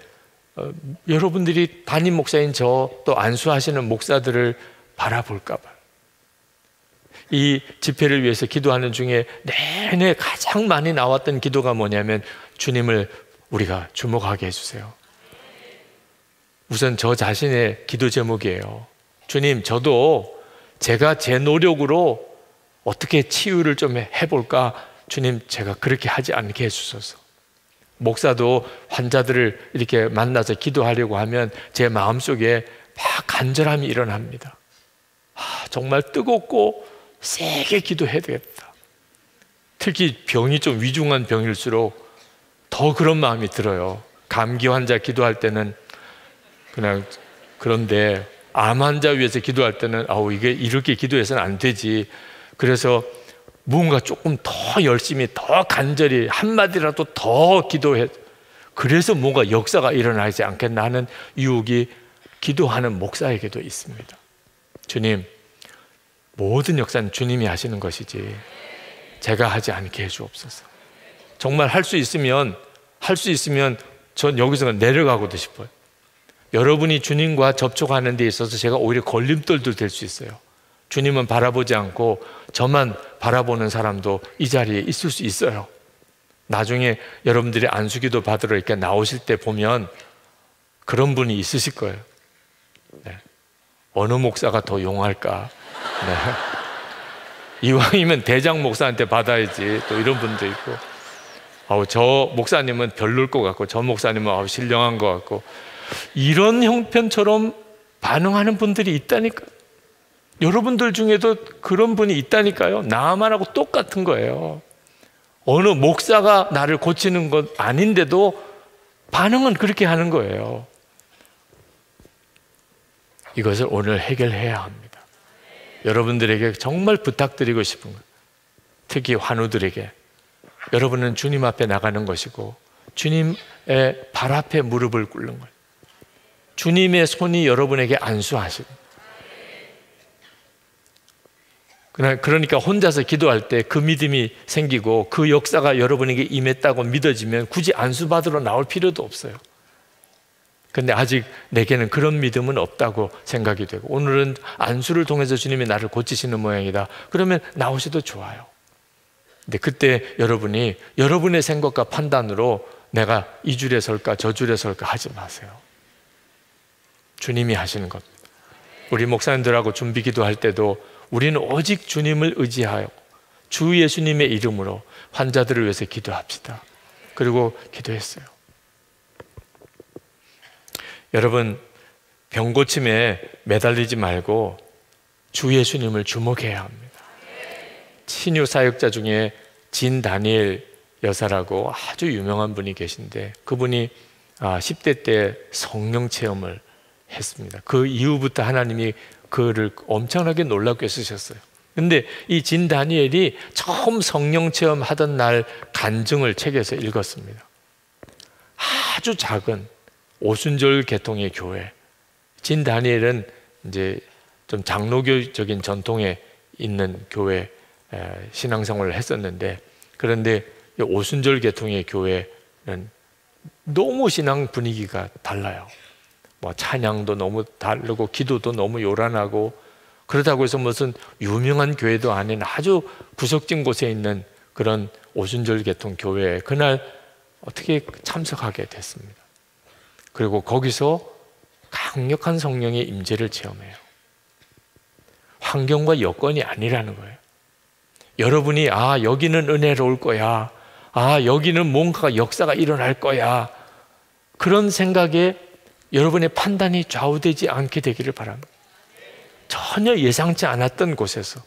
여러분들이 담임 목사인 저, 또 안수하시는 목사들을 바라볼까 봐요. 이 집회를 위해서 기도하는 중에 내내 가장 많이 나왔던 기도가 뭐냐면, 주님을 우리가 주목하게 해주세요. 우선 저 자신의 기도 제목이에요. 주님, 저도 제가 제 노력으로 어떻게 치유를 좀 해볼까? 주님, 제가 그렇게 하지 않게 해주소서. 목사도 환자들을 이렇게 만나서 기도하려고 하면 제 마음속에 막 간절함이 일어납니다. 정말 뜨겁고 세게 기도해야 되겠다. 특히 병이 좀 위중한 병일수록 더 그런 마음이 들어요. 감기 환자 기도할 때는 그냥, 그런데 암 환자 위해서 기도할 때는 이게 이렇게 기도해서는 안 되지. 그래서 뭔가 조금 더 열심히, 더 간절히 한마디라도 더 기도해. 그래서 뭔가 역사가 일어나지 않겠나 하는 유혹이 기도하는 목사에게도 있습니다. 주님, 모든 역사는 주님이 하시는 것이지 제가 하지 않게 해주옵소서. 정말 할 수 있으면 전 여기서 내려가고도 싶어요. 여러분이 주님과 접촉하는 데 있어서 제가 오히려 걸림돌도 될 수 있어요. 주님은 바라보지 않고 저만 바라보는 사람도 이 자리에 있을 수 있어요. 나중에 여러분들이 안수기도 받으러 이렇게 나오실 때 보면 그런 분이 있으실 거예요. 네. 어느 목사가 더 용할까? 네. 이왕이면 대장 목사한테 받아야지. 또 이런 분도 있고, 저 목사님은 별로일 것 같고, 저 목사님은 신령한 것 같고, 이런 형편처럼 반응하는 분들이 있다니까. 여러분들 중에도 그런 분이 있다니까요. 나만하고 똑같은 거예요. 어느 목사가 나를 고치는 것 아닌데도 반응은 그렇게 하는 거예요. 이것을 오늘 해결해야 합니다. 여러분들에게 정말 부탁드리고 싶은 것, 특히 환우들에게, 여러분은 주님 앞에 나가는 것이고 주님의 발 앞에 무릎을 꿇는 거예요. 주님의 손이 여러분에게 안수하시고, 그러니까 혼자서 기도할 때 그 믿음이 생기고 그 역사가 여러분에게 임했다고 믿어지면 굳이 안수받으러 나올 필요도 없어요. 근데 아직 내게는 그런 믿음은 없다고 생각이 되고, 오늘은 안수를 통해서 주님이 나를 고치시는 모양이다. 그러면 나오셔도 좋아요. 근데 그때 여러분이 여러분의 생각과 판단으로 내가 이 줄에 설까 저 줄에 설까 하지 마세요. 주님이 하시는 겁니다. 우리 목사님들하고 준비 기도할 때도 우리는 오직 주님을 의지하여 주 예수님의 이름으로 환자들을 위해서 기도합시다. 그리고 기도했어요. 여러분, 병 고침에 매달리지 말고 주 예수님을 주목해야 합니다. 신유 사역자 중에 진 다니엘 여사라고 아주 유명한 분이 계신데 그분이 10대 때 성령 체험을 했습니다. 그 이후부터 하나님이 그를 엄청나게 놀랍게 쓰셨어요. 근데 이 진 다니엘이 처음 성령 체험하던 날 간증을 책에서 읽었습니다. 아주 작은 오순절 계통의 교회. 진 다니엘은 이제 좀 장로교적인 전통에 있는 교회 신앙생활을 했었는데, 그런데 오순절 계통의 교회는 너무 신앙 분위기가 달라요. 뭐 찬양도 너무 다르고 기도도 너무 요란하고, 그렇다고 해서 무슨 유명한 교회도 아닌 아주 구석진 곳에 있는 그런 오순절 계통 교회에 그날 어떻게 참석하게 됐습니다. 그리고 거기서 강력한 성령의 임재를 체험해요. 환경과 여건이 아니라는 거예요. 여러분이 여기는 은혜로울 거야, 여기는 뭔가 역사가 일어날 거야, 그런 생각에 여러분의 판단이 좌우되지 않게 되기를 바랍니다. 전혀 예상치 않았던 곳에서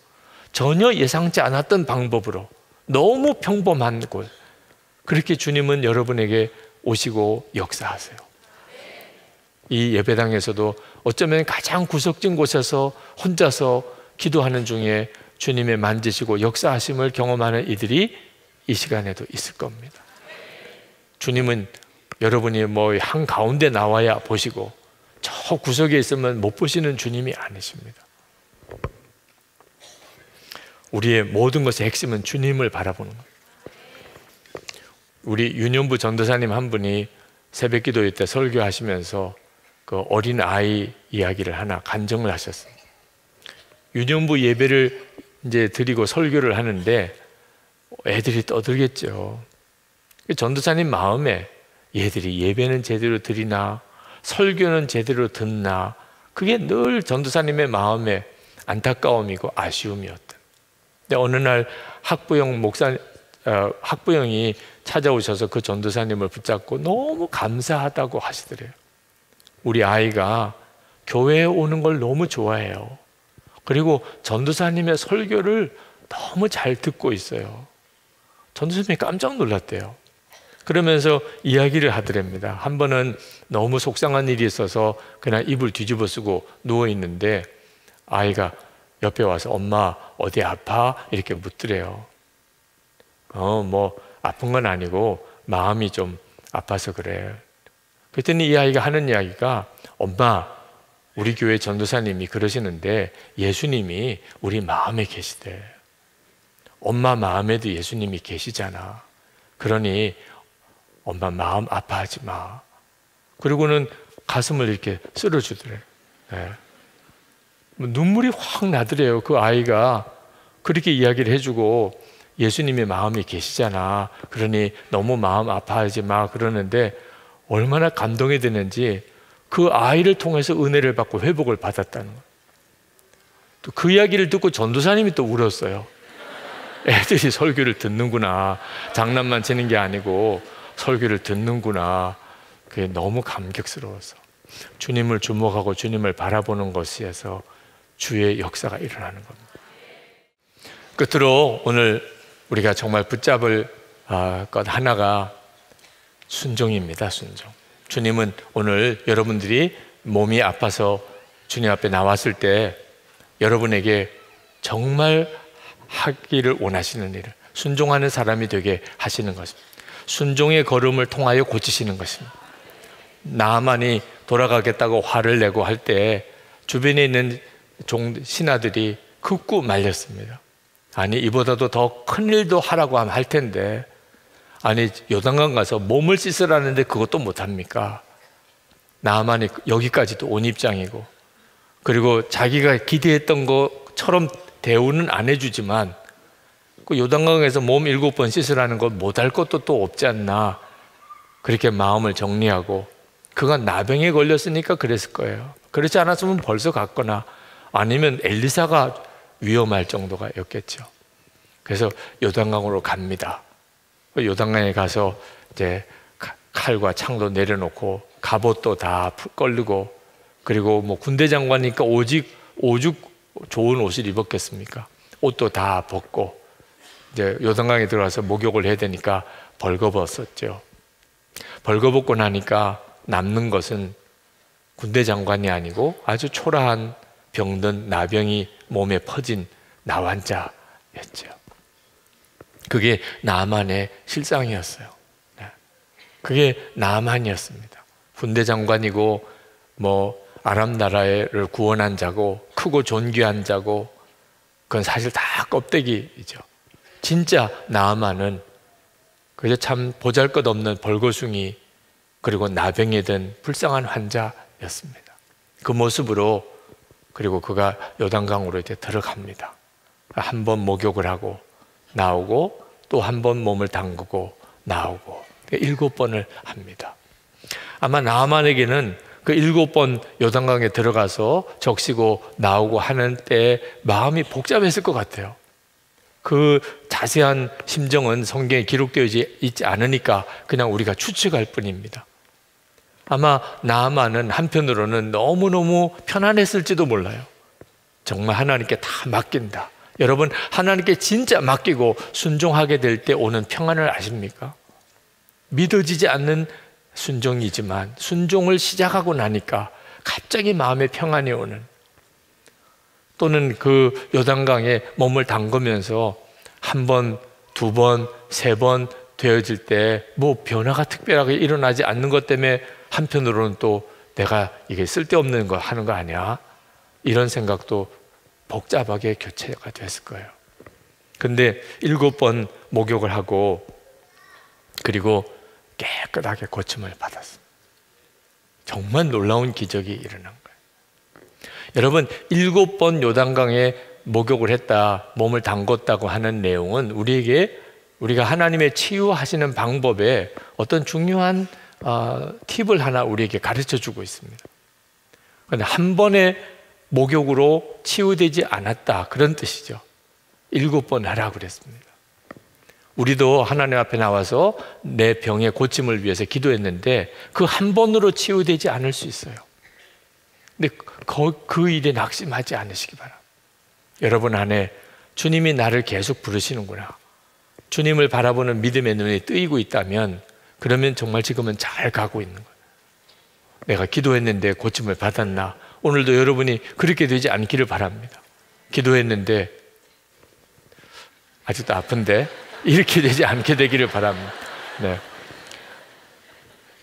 전혀 예상치 않았던 방법으로 너무 평범한 곳, 그렇게 주님은 여러분에게 오시고 역사하세요. 이 예배당에서도 어쩌면 가장 구석진 곳에서 혼자서 기도하는 중에 주님의 만지시고 역사하심을 경험하는 이들이 이 시간에도 있을 겁니다. 주님은 여러분이 뭐 한가운데 나와야 보시고 저 구석에 있으면 못 보시는 주님이 아니십니다. 우리의 모든 것의 핵심은 주님을 바라보는 거예요. 우리 유년부 전도사님 한 분이 새벽기도회 때 설교하시면서 그 어린 아이 이야기를 하나 간증을 하셨어요. 유년부 예배를 이제 드리고 설교를 하는데 애들이 떠들겠죠. 전도사님 마음에 얘들이 예배는 제대로 드리나 설교는 제대로 듣나, 그게 늘 전도사님의 마음에 안타까움이고 아쉬움이었다. 근데 어느 날 학부형이 찾아오셔서 그 전도사님을 붙잡고 너무 감사하다고 하시더래요. 우리 아이가 교회에 오는 걸 너무 좋아해요. 그리고 전도사님의 설교를 너무 잘 듣고 있어요. 전도사님이 깜짝 놀랐대요. 그러면서 이야기를 하더랍니다. 한 번은 너무 속상한 일이 있어서 그냥 이불 뒤집어 쓰고 누워 있는데 아이가 옆에 와서 엄마 어디 아파? 이렇게 묻더래요. 뭐 아픈 건 아니고 마음이 좀 아파서 그래. 그랬더니 이 아이가 하는 이야기가, 엄마 우리 교회 전도사님이 그러시는데 예수님이 우리 마음에 계시대. 엄마 마음에도 예수님이 계시잖아. 그러니 엄마 마음 아파하지 마. 그리고는 가슴을 이렇게 쓸어주더래. 눈물이 확 나더래요. 그 아이가 그렇게 이야기를 해주고 예수님의 마음이 계시잖아. 그러니 너무 마음 아파하지 마. 그러는데 얼마나 감동이 되는지 그 아이를 통해서 은혜를 받고 회복을 받았다는 거예요. 또 그 이야기를 듣고 전도사님이 또 울었어요. 애들이 설교를 듣는구나. 장난만 치는 게 아니고 설교를 듣는구나. 그게 너무 감격스러워서 주님을 주목하고 주님을 바라보는 것에서 주의 역사가 일어나는 겁니다. 끝으로 오늘 우리가 정말 붙잡을 것 하나가 순종입니다. 순종. 주님은 오늘 여러분들이 몸이 아파서 주님 앞에 나왔을 때 여러분에게 정말 하기를 원하시는 일을, 순종하는 사람이 되게 하시는 것입니다. 순종의 걸음을 통하여 고치시는 것입니다. 나만이 돌아가겠다고 화를 내고 할 때 주변에 있는 신하들이 극구 말렸습니다. 아니 이보다도 더 큰 일도 하라고 하면 할 텐데, 아니 요단강 가서 몸을 씻으라는데 그것도 못합니까? 나만이 여기까지도 온 입장이고, 그리고 자기가 기대했던 것처럼 대우는 안 해주지만 그 요단강에서 몸 7번 씻으라는 것 못할 것도 또 없지 않나, 그렇게 마음을 정리하고, 그가 나병에 걸렸으니까 그랬을 거예요. 그렇지 않았으면 벌써 갔거나 아니면 엘리사가 위험할 정도가 였겠죠. 그래서 요단강으로 갑니다. 요단강에 가서 이제 칼과 창도 내려놓고 갑옷도 다 걸리고, 그리고 뭐 군대 장관이니까 오죽 좋은 옷을 입었겠습니까? 옷도 다 벗고 이제 요단강에 들어가서 목욕을 해야 되니까 벌거벗었죠. 벌거벗고 나니까 남는 것은 군대 장관이 아니고 아주 초라한 병든 나병이 몸에 퍼진 나환자였죠. 그게 나만의 실상이었어요. 그게 나만이었습니다. 군대 장관이고 뭐 아람 나라를 구원한 자고 크고 존귀한 자고, 그건 사실 다 껍데기이죠. 진짜 나만은 그저 참 보잘것없는 벌거숭이, 그리고 나병에 든 불쌍한 환자였습니다. 그 모습으로 그리고 그가 요단강으로 이제 들어갑니다. 한 번 목욕을 하고 나오고 또 한 번 몸을 담그고 나오고 7번을 합니다. 아마 나만에게는 그 7번 요단강에 들어가서 적시고 나오고 하는 때에 마음이 복잡했을 것 같아요. 그 자세한 심정은 성경에 기록되어 있지 않으니까 그냥 우리가 추측할 뿐입니다. 아마 나아만은 한편으로는 너무너무 편안했을지도 몰라요. 정말 하나님께 다 맡긴다. 여러분, 하나님께 진짜 맡기고 순종하게 될 때 오는 평안을 아십니까? 믿어지지 않는 순종이지만 순종을 시작하고 나니까 갑자기 마음에 평안이 오는, 또는 그 요단강에 몸을 담그면서 한 번, 두 번, 세 번 되어질 때 뭐 변화가 특별하게 일어나지 않는 것 때문에 한편으로는 또 내가 이게 쓸데없는 거 하는 거 아니야? 이런 생각도 복잡하게 교체가 됐을 거예요. 근데 7번 목욕을 하고 그리고 깨끗하게 고침을 받았습니다. 정말 놀라운 기적이 일어난 거예요. 여러분, 7번 요단강에 목욕을 했다, 몸을 담궜다고 하는 내용은 우리가 하나님의 치유하시는 방법에 어떤 중요한 팁을 하나 우리에게 가르쳐 주고 있습니다. 그런데 한 번의 목욕으로 치유되지 않았다, 그런 뜻이죠. 7번 하라고 그랬습니다. 우리도 하나님 앞에 나와서 내 병의 고침을 위해서 기도했는데 그 한 번으로 치유되지 않을 수 있어요. 근데 그 일에 낙심하지 않으시기 바랍니다. 여러분 안에 주님이 나를 계속 부르시는구나, 주님을 바라보는 믿음의 눈이 뜨이고 있다면, 그러면 정말 지금은 잘 가고 있는 거예요. 내가 기도했는데 고침을 받았나? 오늘도 여러분이 그렇게 되지 않기를 바랍니다. 기도했는데 아직도 아픈데 이렇게 되지 않게 되기를 바랍니다. 네.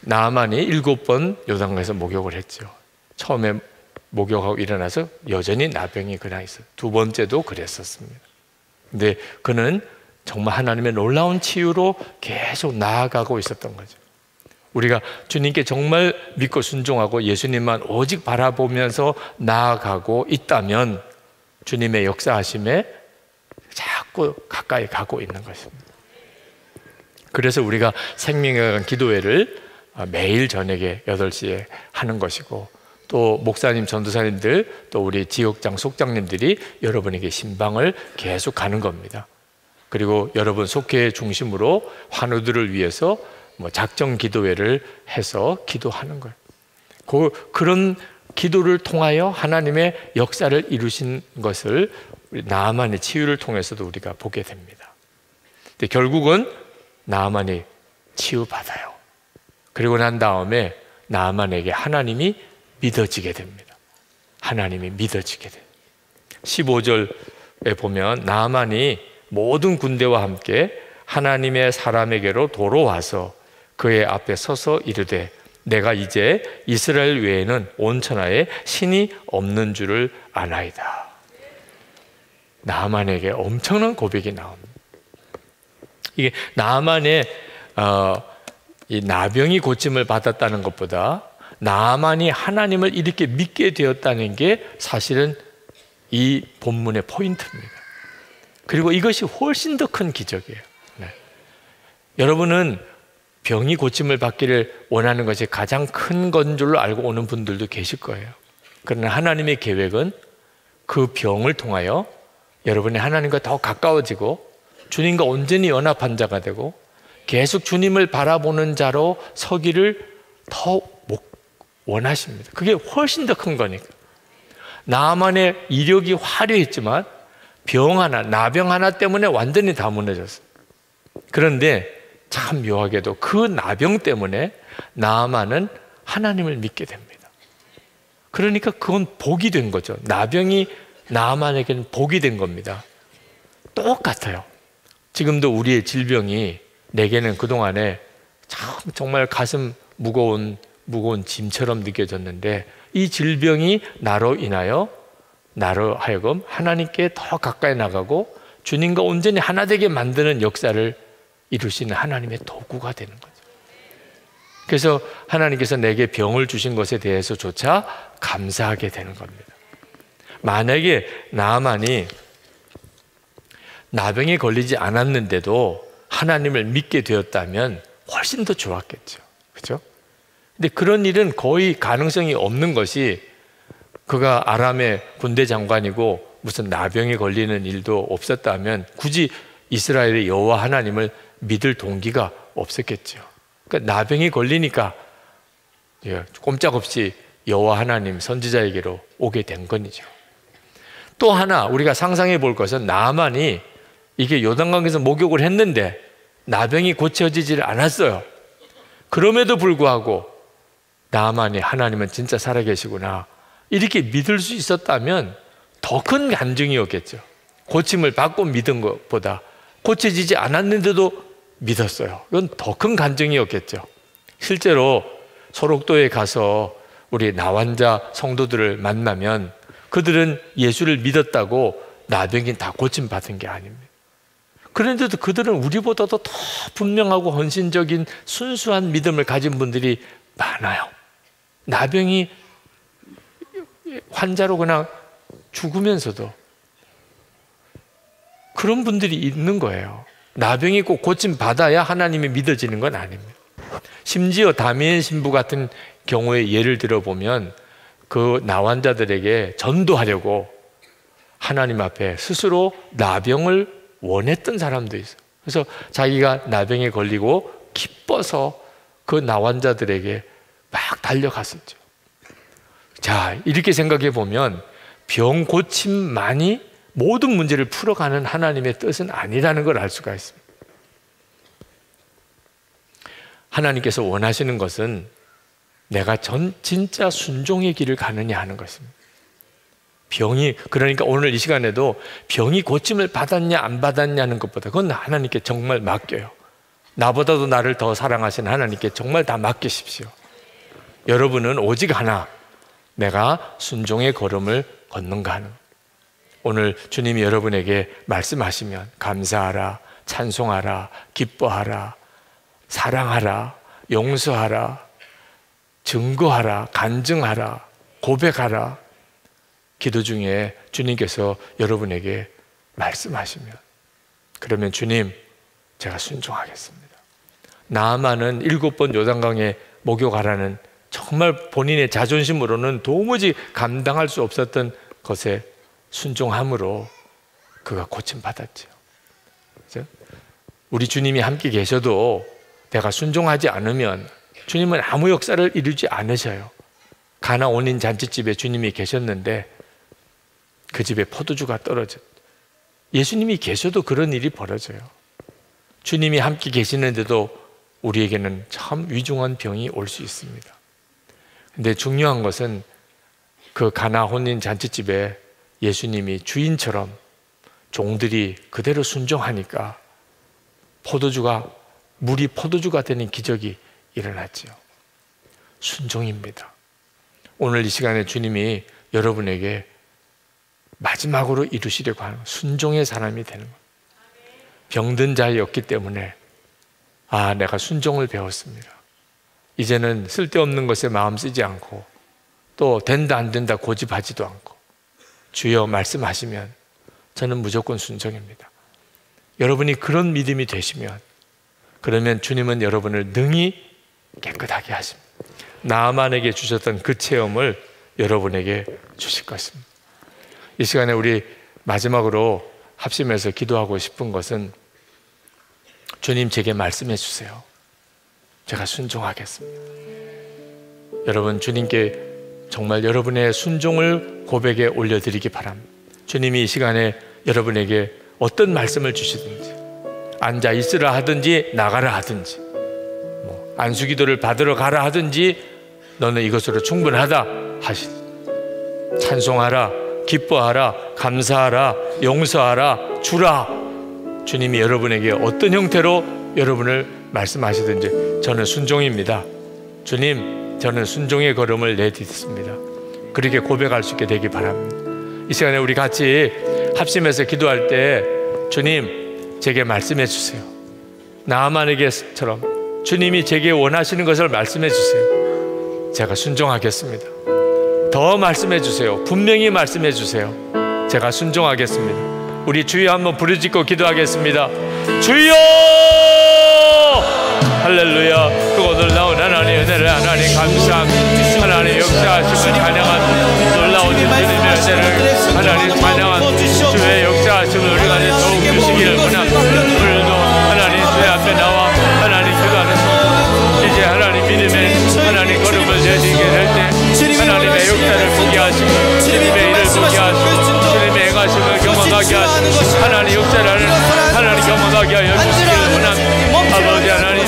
나아만이 7번 요단강에서 목욕을 했죠. 처음에 목욕하고 일어나서 여전히 나병이 그냥 있어요. 두 번째도 그랬었습니다. 근데 그는 정말 하나님의 놀라운 치유로 계속 나아가고 있었던 거죠. 우리가 주님께 정말 믿고 순종하고 예수님만 오직 바라보면서 나아가고 있다면 주님의 역사하심에 자꾸 가까이 가고 있는 것입니다. 그래서 우리가 생명의 강 기도회를 매일 저녁에 8시에 하는 것이고, 또 목사님, 전도사님들, 또 우리 지역장, 속장님들이 여러분에게 신방을 계속 가는 겁니다. 그리고 여러분 속회 중심으로 환우들을 위해서 작정 기도회를 해서 기도하는 거예요. 그런 기도를 통하여 하나님의 역사를 이루신 것을 나아만의 치유를 통해서도 우리가 보게 됩니다. 근데 결국은 나아만이 치유받아요. 그리고 난 다음에 나아만에게 하나님이 믿어지게 됩니다. 하나님이 믿어지게 돼요. 15절에 보면 나아만이 모든 군대와 함께 하나님의 사람에게로 돌아와서 그의 앞에 서서 이르되 내가 이제 이스라엘 외에는 온 천하에 신이 없는 줄을 아나이다. 나아만에게 엄청난 고백이 나옵니다. 이게 나아만의 이 나병이 고침을 받았다는 것보다 나아만이 하나님을 이렇게 믿게 되었다는 게 사실은 이 본문의 포인트입니다. 그리고 이것이 훨씬 더 큰 기적이에요. 네. 여러분은 병이 고침을 받기를 원하는 것이 가장 큰 건 줄로 알고 오는 분들도 계실 거예요. 그러나 하나님의 계획은 그 병을 통하여 여러분이 하나님과 더 가까워지고 주님과 온전히 연합한 자가 되고 계속 주님을 바라보는 자로 서기를 더 원하십니다. 그게 훨씬 더 큰 거니까. 나만의 이력이 화려했지만 병 하나, 나병 하나 때문에 완전히 다 무너졌어요. 그런데 참 묘하게도 그 나병 때문에 나만은 하나님을 믿게 됩니다. 그러니까 그건 복이 된 거죠. 나병이 나만에게는 복이 된 겁니다. 똑같아요. 지금도 우리의 질병이 내게는 그동안에 참 정말 가슴 무거운 짐처럼 느껴졌는데 이 질병이 나로 하여금 하나님께 더 가까이 나가고 주님과 온전히 하나 되게 만드는 역사를 이루시는 하나님의 도구가 되는 거죠. 그래서 하나님께서 내게 병을 주신 것에 대해서조차 감사하게 되는 겁니다. 만약에 나만이 나병에 걸리지 않았는데도 하나님을 믿게 되었다면 훨씬 더 좋았겠죠. 그렇죠? 근데 그런 일은 거의 가능성이 없는 것이 그가 아람의 군대 장관이고 무슨 나병에 걸리는 일도 없었다면 굳이 이스라엘의 여호와 하나님을 믿을 동기가 없었겠죠. 그러니까 나병이 걸리니까 꼼짝없이 여호와 하나님 선지자에게로 오게 된 건이죠. 또 하나 우리가 상상해 볼 것은 나만이 이게 요단강에서 목욕을 했는데 나병이 고쳐지질 않았어요. 그럼에도 불구하고 나만이 하나님은 진짜 살아계시구나 이렇게 믿을 수 있었다면 더 큰 간증이었겠죠. 고침을 받고 믿은 것보다 고쳐지지 않았는데도 믿었어요. 이건 더 큰 간증이었겠죠. 실제로 소록도에 가서 우리 나환자 성도들을 만나면 그들은 예수를 믿었다고 나병이 다 고침받은 게 아닙니다. 그런데도 그들은 우리보다도 더 분명하고 헌신적인 순수한 믿음을 가진 분들이 많아요. 나병이 환자로 그냥 죽으면서도 그런 분들이 있는 거예요. 나병이 꼭 고침받아야 하나님이 믿어지는 건 아닙니다. 심지어 다미엘 신부 같은 경우에 예를 들어보면 그 나환자들에게 전도하려고 하나님 앞에 스스로 나병을 원했던 사람도 있어요. 그래서 자기가 나병에 걸리고 기뻐서 그 나환자들에게 막 달려갔었죠. 자, 이렇게 생각해 보면 병 고침만이 모든 문제를 풀어가는 하나님의 뜻은 아니라는 걸 알 수가 있습니다. 하나님께서 원하시는 것은 내가 진짜 순종의 길을 가느냐 하는 것입니다. 그러니까 오늘 이 시간에도 병이 고침을 받았냐 안 받았냐는 것보다 그건 하나님께 정말 맡겨요. 나보다도 나를 더 사랑하시는 하나님께 정말 다 맡기십시오. 여러분은 오직 하나, 내가 순종의 걸음을 걷는가 하는. 오늘 주님이 여러분에게 말씀하시면 감사하라, 찬송하라, 기뻐하라, 사랑하라, 용서하라, 증거하라, 간증하라, 고백하라. 기도 중에 주님께서 여러분에게 말씀하시면 그러면 주님, 제가 순종하겠습니다. 나아만은 7번 요단강에 목욕하라는 정말 본인의 자존심으로는 도무지 감당할 수 없었던 것에 순종함으로 그가 고침받았죠. 그렇죠? 우리 주님이 함께 계셔도 내가 순종하지 않으면 주님은 아무 역사를 이루지 않으셔요. 가나 온인 잔치집에 주님이 계셨는데 그 집에 포도주가 떨어졌죠. 예수님이 계셔도 그런 일이 벌어져요. 주님이 함께 계시는데도 우리에게는 참 위중한 병이 올 수 있습니다. 근데 중요한 것은 그 가나 혼인 잔치집에 예수님이 주인처럼 종들이 그대로 순종하니까 물이 포도주가 되는 기적이 일어났죠. 순종입니다. 오늘 이 시간에 주님이 여러분에게 마지막으로 이루시려고 하는 순종의 사람이 되는 것. 병든 자였기 때문에 내가 순종을 배웠습니다. 이제는 쓸데없는 것에 마음 쓰지 않고 또 된다 안 된다 고집하지도 않고 주여 말씀하시면 저는 무조건 순종입니다. 여러분이 그런 믿음이 되시면, 그러면 주님은 여러분을 능히 깨끗하게 하십니다. 나만에게 주셨던 그 체험을 여러분에게 주실 것입니다. 이 시간에 우리 마지막으로 합심해서 기도하고 싶은 것은, 주님 제게 말씀해 주세요. 제가 순종하겠습니다. 여러분, 주님께 정말 여러분의 순종을 고백에 올려드리기 바랍니다. 주님이 이 시간에 여러분에게 어떤 말씀을 주시든지, 앉아 있으라 하든지 나가라 하든지, 안수기도를 받으러 가라 하든지, 너는 이것으로 충분하다 하시, 찬송하라, 기뻐하라, 감사하라, 용서하라, 주라. 주님이 여러분에게 어떤 형태로 여러분을 말씀하시든지 저는 순종입니다. 주님, 저는 순종의 걸음을 내딛습니다. 그렇게 고백할 수 있게 되기 바랍니다. 이 시간에 우리 같이 합심해서 기도할 때, 주님 제게 말씀해 주세요. 나아만에게처럼 주님이 제게 원하시는 것을 말씀해 주세요. 제가 순종하겠습니다. 더 말씀해 주세요. 분명히 말씀해 주세요. 제가 순종하겠습니다. 우리 주여 한번 부르짖고 기도하겠습니다. 주여! 할렐루야. 그 놀라운 하나님의 은혜를 하나님 감사합니다. 하나님 역사하심을 찬양한 놀라운 주님의 은혜를 하나님 찬양한 주의 역사하심을 우리가 더욱 주시기를 원합니다. 오늘도 하나님 주의 앞에 나와 하나님 기도하는 성, 이제 하나님 믿음의 하나님 걸음을 내딛게 될 때 하나님의 역사를 보게 하시고 주님의 일을 보게 하시고 주님의 행하심을 경험하게 하시고 하나님 역사를 하나님 경험하게 하여 주시기를 원합니다. 아버지 하나님,